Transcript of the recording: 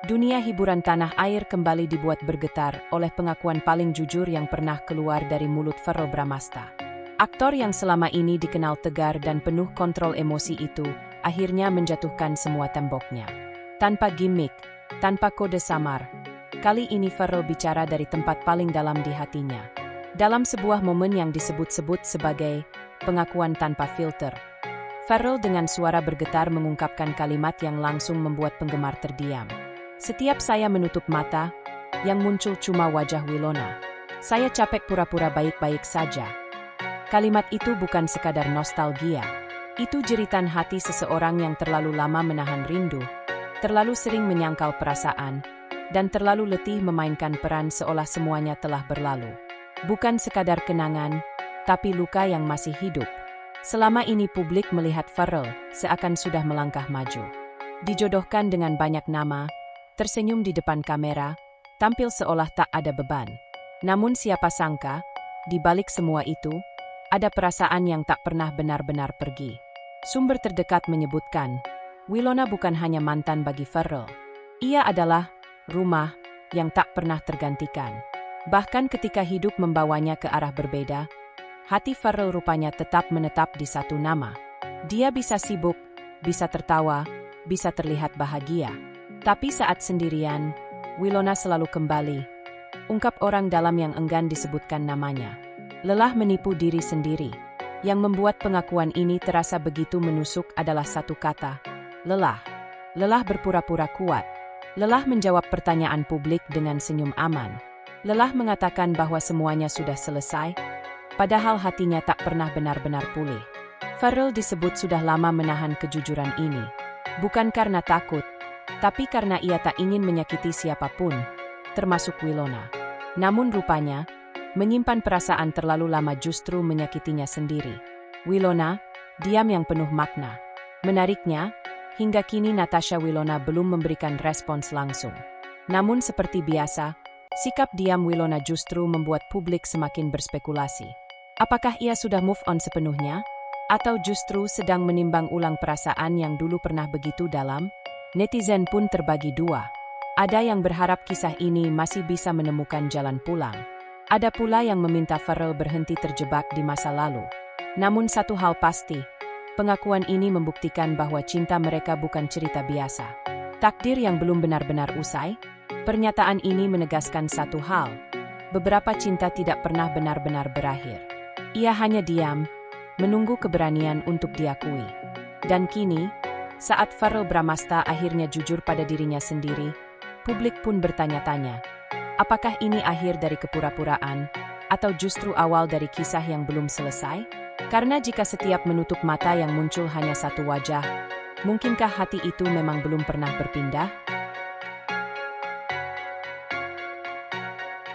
Dunia hiburan tanah air kembali dibuat bergetar oleh pengakuan paling jujur yang pernah keluar dari mulut Verrell Bramasta. Aktor yang selama ini dikenal tegar dan penuh kontrol emosi itu akhirnya menjatuhkan semua temboknya. Tanpa gimmick, tanpa kode samar, kali ini Verrell bicara dari tempat paling dalam di hatinya. Dalam sebuah momen yang disebut-sebut sebagai pengakuan tanpa filter, Verrell dengan suara bergetar mengungkapkan kalimat yang langsung membuat penggemar terdiam. Setiap saya menutup mata, yang muncul cuma wajah Winona. Saya capek pura-pura baik-baik saja. Kalimat itu bukan sekadar nostalgia. Itu jeritan hati seseorang yang terlalu lama menahan rindu, terlalu sering menyangkal perasaan, dan terlalu letih memainkan peran seolah semuanya telah berlalu. Bukan sekadar kenangan, tapi luka yang masih hidup. Selama ini publik melihat Verrell seakan sudah melangkah maju. Dijodohkan dengan banyak nama, tersenyum di depan kamera, tampil seolah tak ada beban. Namun siapa sangka, di balik semua itu, ada perasaan yang tak pernah benar-benar pergi. Sumber terdekat menyebutkan, Winona bukan hanya mantan bagi Verrell. Ia adalah rumah yang tak pernah tergantikan. Bahkan ketika hidup membawanya ke arah berbeda, hati Verrell rupanya tetap menetap di satu nama. Dia bisa sibuk, bisa tertawa, bisa terlihat bahagia. Tapi saat sendirian, Winona selalu kembali. Ungkap orang dalam yang enggan disebutkan namanya. Lelah menipu diri sendiri. Yang membuat pengakuan ini terasa begitu menusuk adalah satu kata, lelah. Lelah berpura-pura kuat. Lelah menjawab pertanyaan publik dengan senyum aman. Lelah mengatakan bahwa semuanya sudah selesai, padahal hatinya tak pernah benar-benar pulih. Verrell disebut sudah lama menahan kejujuran ini. Bukan karena takut, tapi karena ia tak ingin menyakiti siapapun, termasuk Winona. Namun rupanya, menyimpan perasaan terlalu lama justru menyakitinya sendiri. Winona, diam yang penuh makna. Menariknya, hingga kini Natasha Winona belum memberikan respons langsung. Namun seperti biasa, sikap diam Winona justru membuat publik semakin berspekulasi. Apakah ia sudah move on sepenuhnya? Atau justru sedang menimbang ulang perasaan yang dulu pernah begitu dalam? Netizen pun terbagi dua. Ada yang berharap kisah ini masih bisa menemukan jalan pulang. Ada pula yang meminta Verrell berhenti terjebak di masa lalu. Namun satu hal pasti, pengakuan ini membuktikan bahwa cinta mereka bukan cerita biasa. Takdir yang belum benar-benar usai. Pernyataan ini menegaskan satu hal. Beberapa cinta tidak pernah benar-benar berakhir. Ia hanya diam, menunggu keberanian untuk diakui. Dan kini, saat Verrell Bramasta akhirnya jujur pada dirinya sendiri, publik pun bertanya-tanya, apakah ini akhir dari kepura-puraan, atau justru awal dari kisah yang belum selesai? Karena jika setiap menutup mata yang muncul hanya satu wajah, mungkinkah hati itu memang belum pernah berpindah?